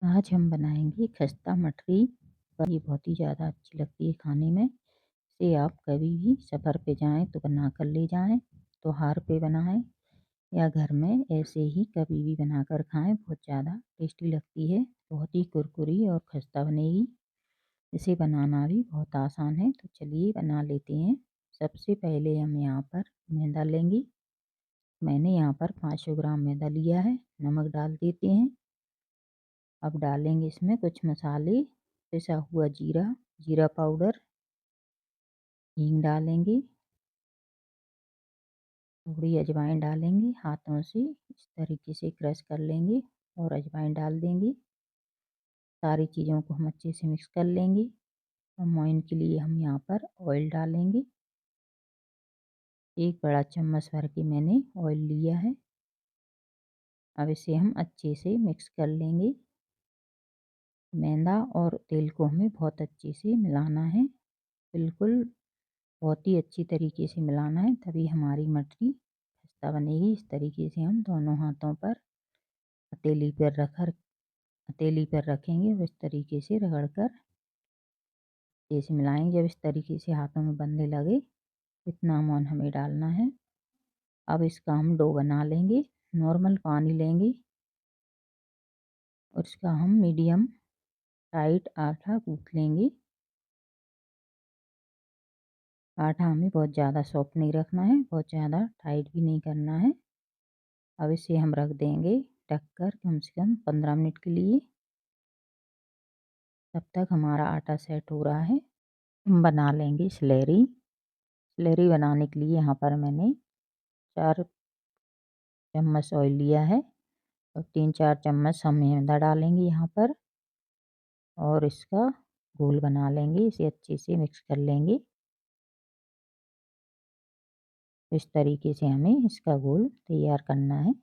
आज हम बनाएंगे खस्ता मठरी। ये बहुत ही ज़्यादा अच्छी लगती है खाने में। इसे आप कभी भी सफ़र पे जाएं तो बना कर ले जाएं, त्योहार पे बनाएं या घर में ऐसे ही कभी भी बनाकर खाएं। बहुत ज़्यादा टेस्टी लगती है, बहुत ही कुरकुरी और खस्ता बनेगी। इसे बनाना भी बहुत आसान है, तो चलिए बना लेते हैं। सबसे पहले हम यहाँ पर मैदा लेंगे। मैंने यहाँ पर 500 ग्राम मैदा लिया है। नमक डाल देते हैं। अब डालेंगे इसमें कुछ मसाले, पिसा हुआ जीरा, जीरा पाउडर, हींग डालेंगे, थोड़ी अजवाइन डालेंगे। हाथों से इस तरीके से क्रश कर लेंगे और अजवाइन डाल देंगे। सारी चीज़ों को हम अच्छे से मिक्स कर लेंगे। अजवाइन के लिए हम यहाँ पर ऑयल डालेंगे। एक बड़ा चम्मच भर के मैंने ऑयल लिया है। अब इसे हम अच्छे से मिक्स कर लेंगे। मैदा और तेल को हमें बहुत अच्छे से मिलाना है, बिल्कुल बहुत ही अच्छी तरीके से मिलाना है, तभी हमारी मठरी खस्ता बनेगी। इस तरीके से हम दोनों हाथों पर हथेली पर रखेंगे और इस तरीके से रगड़ कर जैसे मिलाएंगे। जब इस तरीके से हाथों में बनने लगे, इतना अमाउंट हमें डालना है। अब इसका हम डो बना लेंगे। नॉर्मल पानी लेंगे और इसका हम मीडियम टाइट आटा गूँथ लेंगे। आटा हमें बहुत ज़्यादा सॉफ्ट नहीं रखना है, बहुत ज़्यादा टाइट भी नहीं करना है। अब इसे हम रख देंगे ढककर कम से कम 15 मिनट के लिए। तब तक हमारा आटा सेट हो रहा है। हम बना लेंगे स्लैरी। स्लैरी बनाने के लिए यहाँ पर मैंने 4 चम्मच ऑयल लिया है और 3-4 चम्मच हम मैदा डालेंगे यहाँ पर और इसका घोल बना लेंगे। इसे अच्छे से मिक्स कर लेंगे। इस तरीके से हमें इसका घोल तैयार करना है।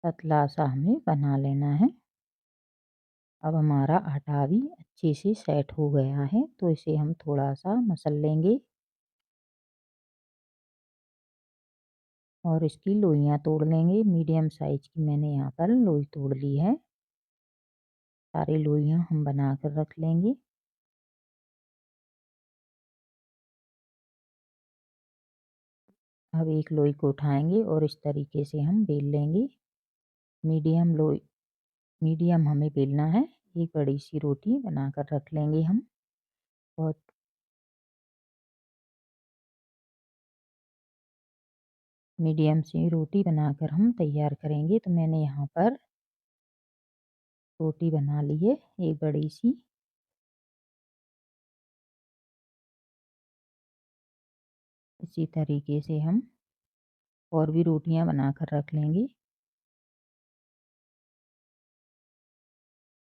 पतला सा हमें बना लेना है। अब हमारा आटा भी अच्छे से सेट हो गया है, तो इसे हम थोड़ा सा मसल लेंगे और इसकी लोइयाँ तोड़ लेंगे। मीडियम साइज की मैंने यहाँ पर लोई तोड़ ली है। सारी लोइयाँ हम बना कर रख लेंगे। अब एक लोई को उठाएंगे और इस तरीके से हम बेल लेंगे। मीडियम लोई मीडियम हमें बेलना है। एक बड़ी सी रोटी बनाकर रख लेंगे हम। बहुत मीडियम सी रोटी बनाकर हम तैयार करेंगे। तो मैंने यहाँ पर रोटी बना ली है एक बड़ी सी। इसी तरीके से हम और भी रोटियां बनाकर रख लेंगे।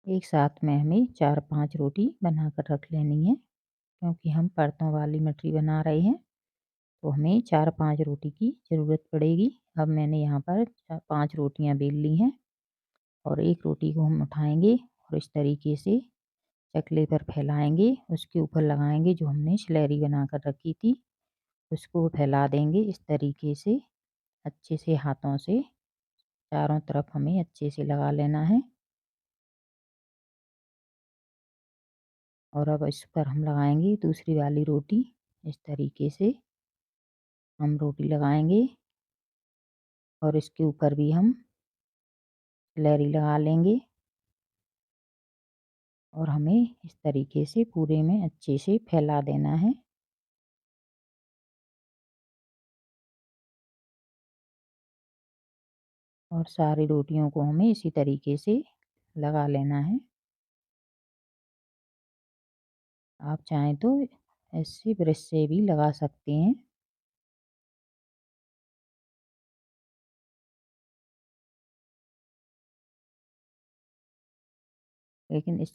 एक साथ में हमें 4-5 रोटी बनाकर रख लेनी है, क्योंकि हम परतों वाली मठरी बना रहे हैं, तो हमें 4-5 रोटी की ज़रूरत पड़ेगी। अब मैंने यहाँ पर 5 रोटियां बेल ली हैं और एक रोटी को हम उठाएंगे और इस तरीके से चकले पर फैलाएंगे। उसके ऊपर लगाएंगे जो हमने स्लैरी बनाकर रखी थी, उसको फैला देंगे इस तरीके से। अच्छे से हाथों से चारों तरफ हमें अच्छे से लगा लेना है। और अब इस पर हम लगाएंगे दूसरी वाली रोटी। इस तरीके से हम रोटी लगाएंगे और इसके ऊपर भी हम स्लैरी लगा लेंगे और हमें इस तरीके से पूरे में अच्छे से फैला देना है। और सारी रोटियों को हमें इसी तरीके से लगा लेना है। आप चाहें तो ऐसे ब्रश से भी लगा सकते हैं। लेकिन इस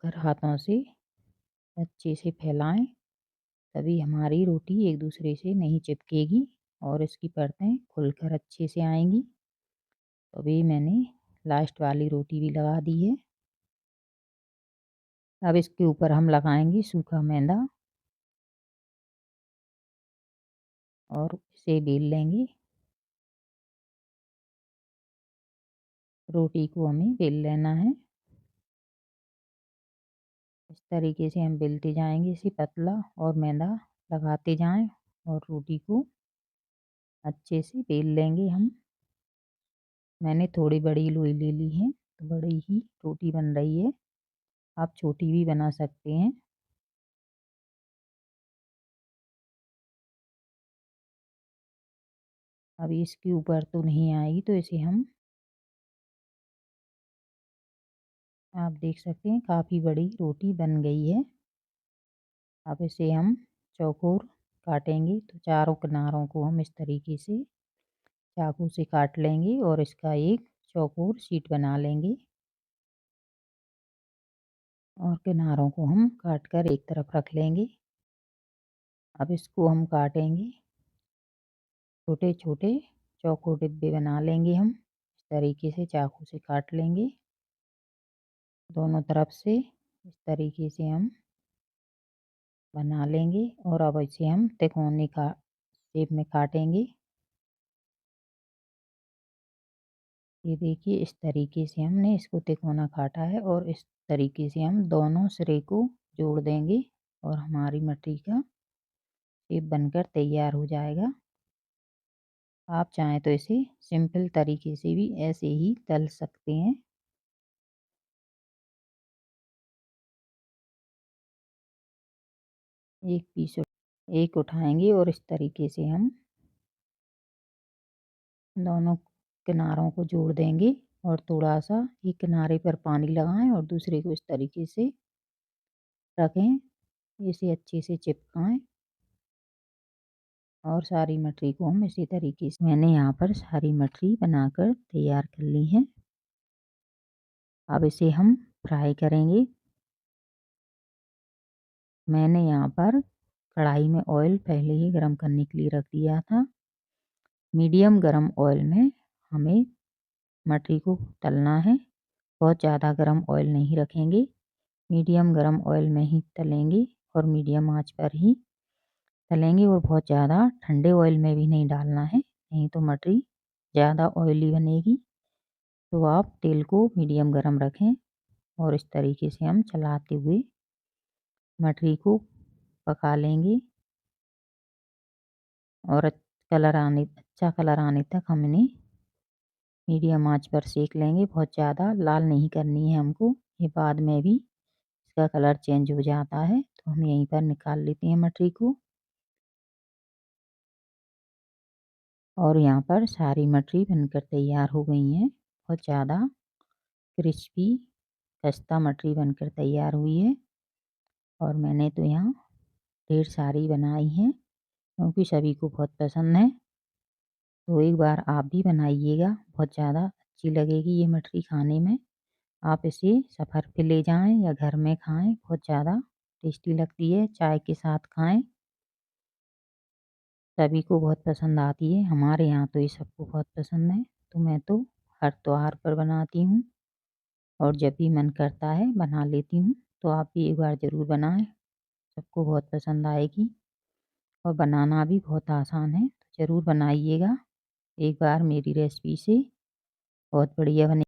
पर हाथों से अच्छे से फैलाएं, तभी हमारी रोटी एक दूसरे से नहीं चिपकेगी और इसकी परतें खुलकर अच्छे से आएंगी। तो अभी मैंने लास्ट वाली रोटी भी लगा दी है। अब इसके ऊपर हम लगाएंगे सूखा मैदा और इसे बेल लेंगे। रोटी को हमें बेल लेना है। इस तरीके से हम बेलते जाएंगे, इसे पतला और मैदा लगाते जाएं और रोटी को अच्छे से बेल लेंगे हम। मैंने थोड़ी बड़ी लोई ले ली है, तो बड़ी ही रोटी बन रही है। आप छोटी भी बना सकते हैं। अभी इसके ऊपर तो नहीं आएगी, तो इसे हम, आप देख सकते हैं काफ़ी बड़ी रोटी बन गई है। अब इसे हम चौकोर काटेंगे, तो चारों किनारों को हम इस तरीके से चाकू से काट लेंगे और इसका एक चौकोर शीट बना लेंगे और किनारों को हम काट कर एक तरफ रख लेंगे। अब इसको हम काटेंगे, छोटे छोटे चौकोर डिब्बे बना लेंगे हम। इस तरीके से चाकू से काट लेंगे दोनों तरफ से। इस तरीके से हम बना लेंगे और अब इसे हम तिकोने का शेप में काटेंगे। ये देखिए, इस तरीके से हमने इसको तिकोना काटा है और इस तरीके से हम दोनों सिरे को जोड़ देंगे और हमारी मटरी का शेप बनकर तैयार हो जाएगा। आप चाहें तो इसे सिंपल तरीके से भी ऐसे ही तल सकते हैं। एक उठाएंगे और इस तरीके से हम दोनों किनारों को जोड़ देंगे और थोड़ा सा एक किनारे पर पानी लगाएं और दूसरे को इस तरीके से रखें, इसे अच्छे से चिपकाएं और सारी मटरी को हम इसी तरीके से, मैंने यहाँ पर सारी मटरी बनाकर तैयार कर ली है। अब इसे हम फ्राई करेंगे। मैंने यहाँ पर कढ़ाई में ऑयल पहले ही गरम करने के लिए रख दिया था। मीडियम गरम ऑयल में हमें मटरी को तलना है। बहुत ज़्यादा गरम ऑयल नहीं रखेंगे, मीडियम गरम ऑयल में ही तलेंगे और मीडियम आंच पर ही तलेंगे और बहुत ज़्यादा ठंडे ऑयल में भी नहीं डालना है, नहीं तो मटरी ज़्यादा ऑयली बनेगी। तो आप तेल को मीडियम गरम रखें और इस तरीके से हम चलाते हुए मटरी को पका लेंगे और अच्छा कलर आने तक हमने मीडियम आंच पर सेक लेंगे। बहुत ज़्यादा लाल नहीं करनी है हमको, ये बाद में भी इसका कलर चेंज हो जाता है। तो हम यहीं पर निकाल लेते हैं मटरी को और यहाँ पर सारी मटरी बनकर तैयार हो गई हैं। बहुत ज़्यादा क्रिस्पी खस्ता मटरी बनकर तैयार हुई है और मैंने तो यहाँ ढेर सारी बनाई हैं क्योंकि सभी को बहुत पसंद है। तो एक बार आप भी बनाइएगा, बहुत ज़्यादा अच्छी लगेगी ये मटरी खाने में। आप इसे सफ़र पे ले जाएं या घर में खाएं, बहुत ज़्यादा टेस्टी लगती है। चाय के साथ खाएं, सभी को बहुत पसंद आती है। हमारे यहाँ तो ये सबको बहुत पसंद है। तो मैं तो हर त्योहार पर बनाती हूँ और जब भी मन करता है बना लेती हूँ। तो आप भी एक बार ज़रूर बनाएं, सबको बहुत पसंद आएगी और बनाना भी बहुत आसान है। तो ज़रूर बनाइएगा एक बार मेरी रेसिपी से, बहुत बढ़िया बने।